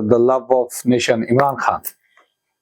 the love of nation, Imran Khan.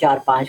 4-5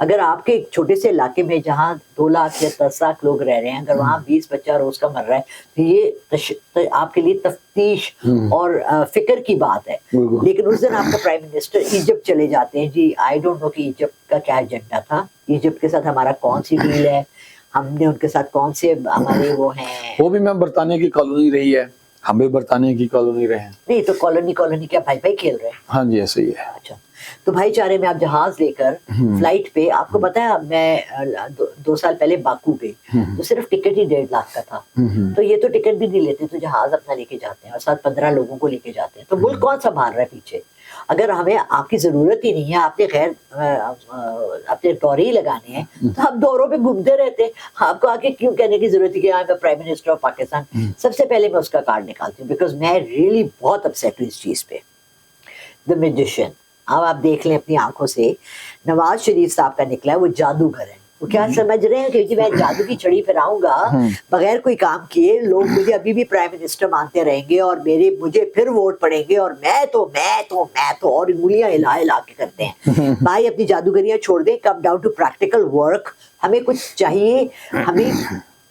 اگر آپ کے ایک چھوٹے سے علاقے میں جہاں 2 لاکھ یا 10 لاکھ لوگ رہ رہے ہیں، اگر وہاں 20 بچہ روز کا مر رہا ہے تو یہ آپ کے لیے تفتیش اور فکر کی بات ہے. لیکن اس دن آپ کا پرائم منسٹر ایجپٹ چلے جاتے ہیں. جی آئی ڈونٹ نو کہ ایجپٹ کا کیا ایجنڈا تھا، ایجپٹ کے ساتھ ہمارا کون سی ڈیل ہے، ہم نے ان کے ساتھ کون سے ہمارے وہ ہیں. وہ بھی میم برطانیہ کی کالونی رہی ہے، ہم بھی برطانیہ کی کالونی رہے ہیں. نہیں تو کالونی کیا بھائی بھائی کھیل رہے ہیں؟ ہاں جی ایسے ہی ہے. اچھا تو بھائی چارے میں آپ جہاز لے کر فلائٹ پہ، آپ کو پتا ہے میں 2 سال پہلے باکو گئی تو صرف ٹکٹ ہی 1.5 لاکھ کا تھا. تو یہ تو ٹکٹ بھی نہیں لیتے، تو جہاز اپنا لے کے جاتے ہیں اور ساتھ 15 لوگوں کو لے کے جاتے ہیں. تو ملک کون سنبھال رہا ہے پیچھے؟ اگر ہمیں آپ کی ضرورت ہی نہیں ہے، آپ نے خیر اپنے دورے ہی لگانے ہیں تو ہم دوروں پہ گھومتے رہتے ہیں. آپ کو آگے کیوں کہنے کی ضرورت ہے کہ I am prime minister of Pakistan? سب سے پہلے میں اس کا کارڈ نکالتی ہوں بیکاز میں ریئلی بہت اپسیٹ ہوں اس چیز پہ. دا میجیشین، اب آپ دیکھ لیں اپنی آنکھوں سے، نواز شریف صاحب کا نکلا ہے وہ جادوگر ہے. وہ کیا سمجھ رہے ہیں کہ جی میں جادو کی چھڑی پھیراؤں گا بغیر کوئی کام کیے، لوگ مجھے ابھی بھی پرائم منسٹر مانتے رہیں گے اور مجھے پھر ووٹ پڑیں گے اور میں تو اور انگلیاں ہلا کے کرتے ہیں. بھائی اپنی جادوگریاں چھوڑ دیں، come down to practical work. ہمیں کچھ چاہیے، ہمیں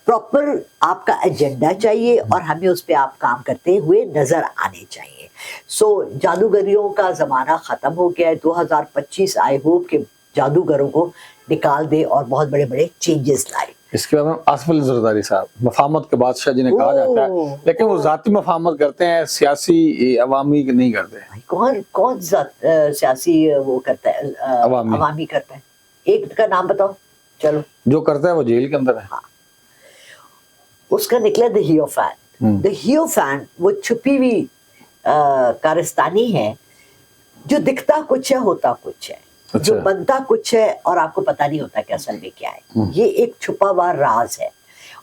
پراپر آپ کا ایجنڈا چاہیے اور ہمیں اس پہ آپ کام کرتے ہوئے نظر آنے چاہیے. سو جادوگریوں کا زمانہ ختم ہو گیا ہے. 2025 آئی ہوپ کہ جادوگروں کو نکال دے اور بہت بڑے بڑے چینجز لائے. اس کے بعد آصف علی زرداری صاحب مفاہمت کے بادشاہ جنہیں کہا جاتا ہے، لیکن وہ ذاتی مفاہمت کرتے ہیں، سیاسی عوامی نہیں کرتے. کون سیاسی وہ کرتا ہے، عوامی کرتا ہے؟ ایک کا نام بتاؤ. چلو جو کرتا ہے وہ جیل کے اندر ہے. اس کا نکلا دا ہیوفین. دا ہیوفین وہ چھپی ہوئی کارستانی ہے جو دکھتا کچھ ہے ہوتا کچھ ہے، جو بنتا کچھ ہے اور آپ کو پتہ نہیں ہوتا کہ اصل میں کیا ہے. یہ ایک چھپا ہوا راز ہے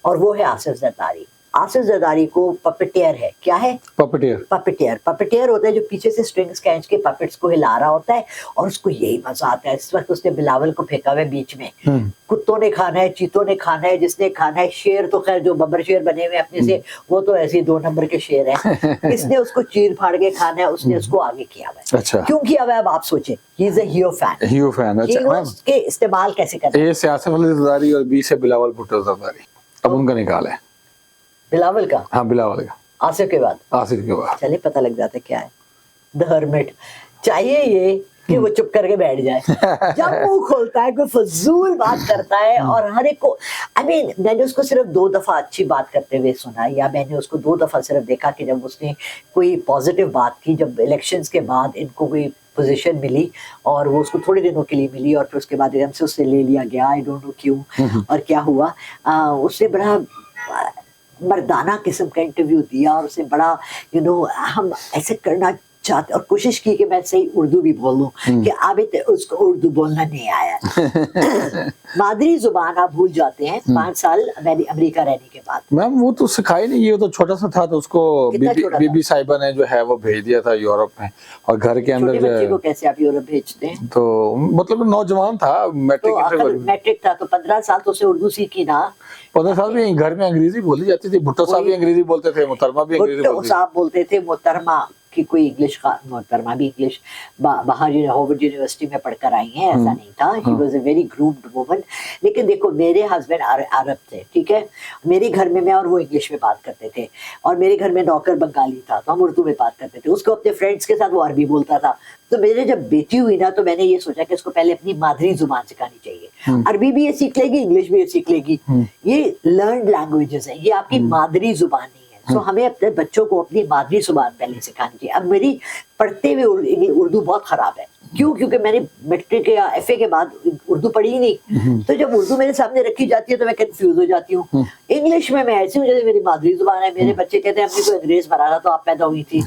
اور وہ ہے آصف زرداری. آصف زرداری کو پپٹیئر ہے. کیا ہے؟ پپٹیئر ہوتا ہے جو پیچھے سے سٹرنگز کھینچ کے پپٹس کو ہلا رہا ہوتا ہے اور اس کو یہی مزہ آتا ہے. اس وقت اس نے بلاول کو پھینکا ہوا ہے بیچ میں. کتوں نے کھانا ہے، چیتوں نے کھانا ہے، جس نے کھانا ہے. شیر تو خیر جو ببر شیر بنے ہوئے اپنے سے وہ تو ایسے 2 نمبر کے شیر ہیں. اس نے اس کو چیر پھاڑ کے کھانا ہے، اس نے اس کو آگے کیا ہوا ہے. کیوں کیا ہوا ہے اب آپ سوچیں. ہی از اے ہیوفین. ہیروز کے استعمال کیسے کرتے ہیں؟ اے سے آصف علی زرداری اور بی سے بلاول بھٹو زرداری. اب ان کا نکال ہے بلاول کا. ہاں بلاول کا. آصف کے بعد. آصف کے بعد چلے پتہ لگ جاتا ہے کیا ہے. دا ہرمٹ. چاہیے یہ کہ وہ چپ کر کے بیٹھ جائے. جب منہ کھولتا ہے کوئی فضول بات کرتا ہے اور ہر ایک کو میں نے اس کو صرف 2 دفعہ اچھی بات کرتے ہوئے سنا، یا میں نے اس کو 2 دفعہ صرف دیکھا کہ جب اس نے کوئی پازیٹیو بات کی، جب الیکشنز کے بعد ان کو کوئی پوزیشن ملی اور وہ اس کو تھوڑے دنوں کے لیے ملی اور پھر اس کے بعد ایک دم سے اس سے لے لیا گیا. آئی ڈونٹ نو کیوں اور کیا ہوا. اس نے بڑا مردانہ قسم کا انٹرویو دیا اور اسے بڑا ہم ایسے کرنا چاہتے اور کوشش کی کہ میں صحیح اردو بھی بول لوں کہ اب اس کو اردو بولنا نہیں آیا. مادری زبان آپ بھول جاتے ہیں 5 سال امریکہ رہنے کے بعد. میم وہ تو سکھائی نہیں، یہ تو چھوٹا سا تھا تو اس کو بی بی صاحبہ نے جو ہے وہ بھیج دیا تھا یورپ میں. اور گھر کے اندر چھوٹے بچے کو کیسے آپ یورپ بھیجتے ہیں؟ تو مطلب نوجوان تھا، میٹرک تھا تو 15 سال تو اسے اردو سیکھی نا. 15 سال بھی گھر میں انگریزی بولی جاتی تھی. بھٹو صاحب بھی انگریزی بولتے تھے، محترمہ بھی انگریزی بولتی تھی. بھٹو صاحب بولتے تھے، محترمہ کی کوئی انگلش، محترمہ بھی انگلش باہر ہارورڈ یونیورسٹی میں پڑھ کر آئی ہیں، ایسا نہیں تھا. He was a very groomed woman. لیکن دیکھو میرے ہسبینڈ عرب تھے، ٹھیک ہے. میرے گھر میں اور وہ انگلش میں بات کرتے تھے اور میرے گھر میں نوکر بنگالی تھا تو ہم اردو میں بات کرتے تھے. اس کو اپنے فرینڈس کے ساتھ وہ عربی بولتا تھا. تو میرے جب بیٹی ہوئی نا تو میں نے یہ سوچا کہ اس کو پہلے اپنی مادری زبان سکھانی چاہیے. عربی بھی یہ سیکھ لے گی، انگلش بھی یہ سیکھ لے گی. یہ لرنڈ لینگویجز ہیں، یہ آپ کی مادری زبان نہیں ہے. سو ہمیں اپنے بچوں کو اپنی مادری زبان پہلے سکھانی چاہیے. اب میری پڑھتے ہوئے اردو بہت خراب ہے. کیوں؟ کیونکہ میں نے میٹرک یا ایف اے کے بعد اردو پڑھی ہی نہیں. تو جب اردو میرے سامنے رکھی جاتی ہے تو میں کنفیوز ہو جاتی ہوں. انگلش میں ایسی ہوں جیسے میری مادری زبان ہے. میرے بچے کہتے ہیں اپنی کوئی انگریز مرا تھا تو آپ پیدا ہوئی تھی.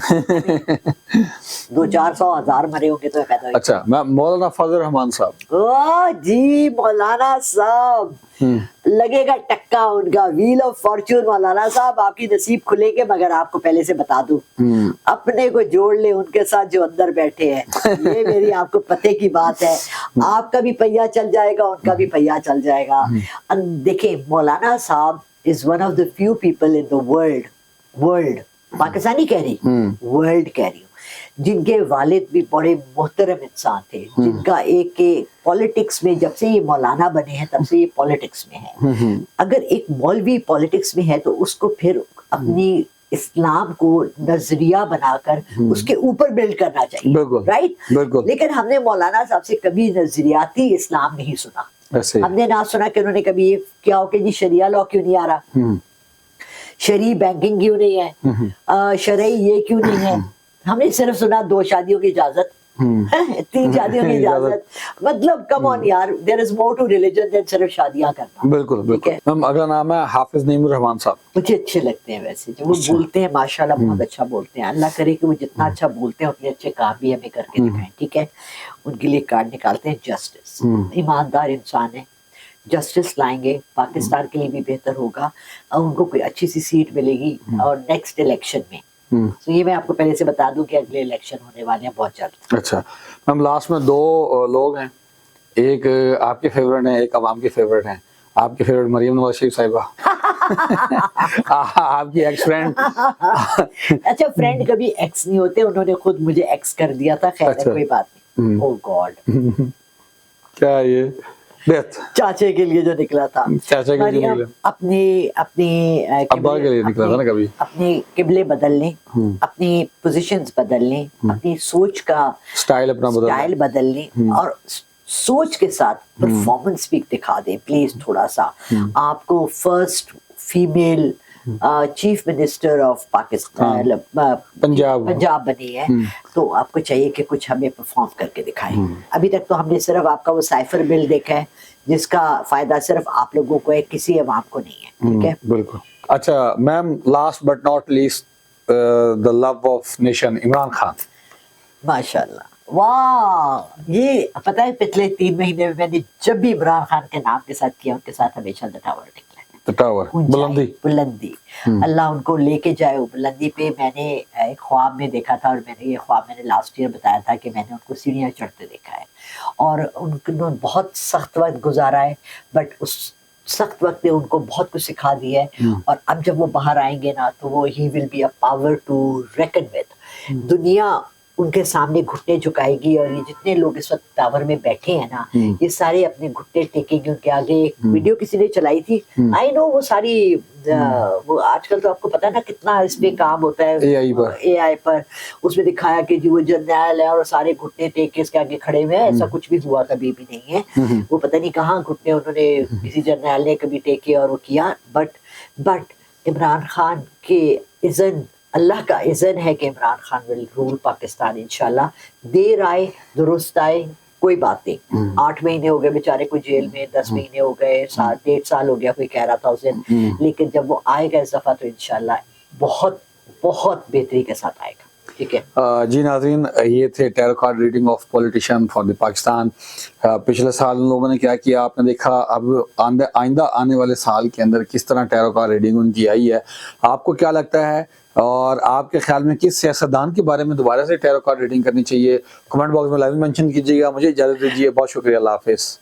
200-400 مرے ہوں گے تو پیدا ہوئی. اچھا مولانا فضل الرحمان صاحب. جی مولانا صاحب لگے گا ٹکا ان کا. ویل آف فارچون مولانا صاحب آپ کی نصیب کھلے گے، مگر آپ کو پہلے سے بتا دوں اپنے کو جوڑ لے ان کے ساتھ جو اندر بیٹھے ہیں. یہ میری آپ کو پتے کی بات ہے. آپ کا بھی پہیا چل جائے گا، ان کا بھی پہیا چل جائے گا. دیکھیں مولانا صاحب is one of the few people in the world Pakistani کہہ رہی ورلڈ کہہ رہی ہوں جن کے والد بھی بڑے محترم انسان تھے, جن کا ایک کہ پالیٹکس میں جب سے یہ مولانا بنے ہیں تب سے یہ پالیٹکس میں ہے. اگر ایک مولوی پالیٹکس میں ہے تو اس کو پھر اپنی اسلام کو نظریہ بنا کر اس کے اوپر بلڈ کرنا چاہیے, رائٹ. لیکن ہم نے مولانا صاحب سے کبھی نظریاتی اسلام نہیں سنا. ہم نے نہ سنا کہ انہوں نے کبھی یہ کیا ہو کہ جی شریعہ لاء کیوں نہیں آ رہا, شرعی بینکنگ کیوں نہیں ہے, شرعی یہ کیوں نہیں ہے. ہم نے صرف سنا 2 شادیوں کی اجازت, 3 شادیوں کی اجازت. مطلب کم آن یار, دیر از مور ٹو ریلیجن دین صرف شادیاں کرنا. بالکل بالکل. میم اگلا نام ہے حافظ نعیم الرحمان صاحب. مجھے اچھے لگتے ہیں ویسے, جو وہ بولتے ہیں ماشاءاللہ بہت اچھا بولتے ہیں. اللہ کرے کہ وہ جتنا اچھا بولتے ہیں اتنے اچھے کام بھی ہمیں کر کے دکھائیں. ٹھیک ہے, ان کے لیے کارڈ نکالتے ہیں جسٹس. ایماندار انسان ہے, جسٹس لائیں گے پاکستان کے لیے بھی بہتر ہوگا, اور ان کو کوئی اچھی سی سیٹ ملے گی اور نیکسٹ الیکشن میں. تو یہ میں آپ کو پہلے سے بتا دوں کہ اگلے الیکشن ہونے والے ہیں بہت جلد. اچھا میم, لاسٹ میں 2 لوگ ہیں, ایک آپ کے فیورٹ ہیں, ایک عوام کے فیورٹ ہیں. آپ کی فیورٹ مریم نواز شریف صاحبہ, آپ کی ایکس فرینڈ. اچھا فرینڈ کبھی ایکس نہیں ہوتے, انہوں نے خود مجھے ایکس کر دیا تھا. خیر ہے کوئی بات نہیں. او گاڈ, کیا یہ ڈیتھ چاچے کے لیے جو نکلا تھا, چاچا کے لیے مریم اپنی ابا کے لیے نکلا تھا نا کبھی. اپنے قبلے بدل لیں, اپنی پوزیشنز بدل لیں, اپنی سوچ کا سٹائل اپنا بدل لیں, اور سوچ کے ساتھ پرفارمنس بھی دکھا دیں پلیز تھوڑا سا. آپ کو first female chief minister of Pakistan Punjab بنی ہے, تو آپ کو چاہیے کہ کچھ ہمیں پرفارم کر کے دکھائیں. ابھی تک تو ہم نے صرف آپ کا وہ سائفر بل دیکھا ہے جس کا فائدہ صرف آپ لوگوں کو ہے, کسی عوام کو نہیں ہے. ٹھیک ہے, بالکل. اچھا ma'am, last but not least the love of nation Imran Khan. ماشاءاللہ, واہ. یہ پتہ ہے پچھلے 3 مہینے میں نے جب بھی عمران خان کے نام کے ساتھ کیا, ان کے ساتھ ہمیشہ ٹاور نکلا, بلندی. اللہ ان کو لے کے جائے وہ بلندی پہ. میں نے ایک خواب میں دیکھا تھا, اور میں نے یہ خواب میں نے لاسٹ ایئر بتایا تھا کہ میں نے ان کو سیڑھیاں چڑھتے دیکھا ہے, اور انہوں نے بہت سخت وقت گزارا ہے, بٹ اس سخت وقت نے ان کو بہت کچھ سکھا دیا ہے. اور اب جب وہ باہر آئیں گے نا تو وہ ہی will be a power to reckon with. دنیا ان کے سامنے گھٹنے جھکائے گی, اور یہ جتنے لوگ اس وقت ٹاور میں بیٹھے ہیں نا, یہ سارے اپنے گھٹنے ٹیکیں گے ان کے آگے. ایک ویڈیو کسی نے چلائی تھی, آئی نو, وہ ساری وہ آج کل تو آپ کو پتا نا کتنا اس پہ کام ہوتا ہے اے آئی پر. اس میں دکھایا کہ جو وہ جرنیل ہے اور سارے گھٹنے ٹیک کے اس کے آگے کھڑے ہوئے ہیں. ایسا کچھ بھی ہوا کبھی بھی نہیں ہے. وہ پتہ نہیں کہاں گھٹنے انہوں نے کسی جرنیل نے کبھی ٹیکے اور وہ کیا. بٹ عمران خان کے اذن, اللہ کا اذن ہے کہ عمران خان ول رول پاکستان انشاءاللہ. دیر آئے درست آئے, کوئی بات نہیں. 8 مہینے ہو گئے بیچارے کو جیل میں, 10 مہینے ہو گئے, 1.5 سال ہو گیا, کوئی کہہ رہا تھا اس دن. لیکن جب وہ آئے گا اس دفعہ تو انشاءاللہ بہت بہت بہتری کے ساتھ آئے گا. ٹھیک ہے جی ناظرین, یہ تھے tarot card reading of politician for the Pakistan. پچھلے سال ان لوگوں نے کیا کیا آپ نے دیکھا, اب آئندہ آنے والے سال کے اندر کس طرح ٹیرو کارڈ ریڈنگ ان کی آئی ہے. آپ کو کیا لگتا ہے, اور آپ کے خیال میں کس سیاستدان کے بارے میں دوبارہ سے ٹیرو کارڈ ریڈنگ کرنی چاہیے؟ کمنٹ باکس میں لازمی مینشن کیجیے گا. مجھے اجازت دیجیے, بہت شکریہ, اللہ حافظ.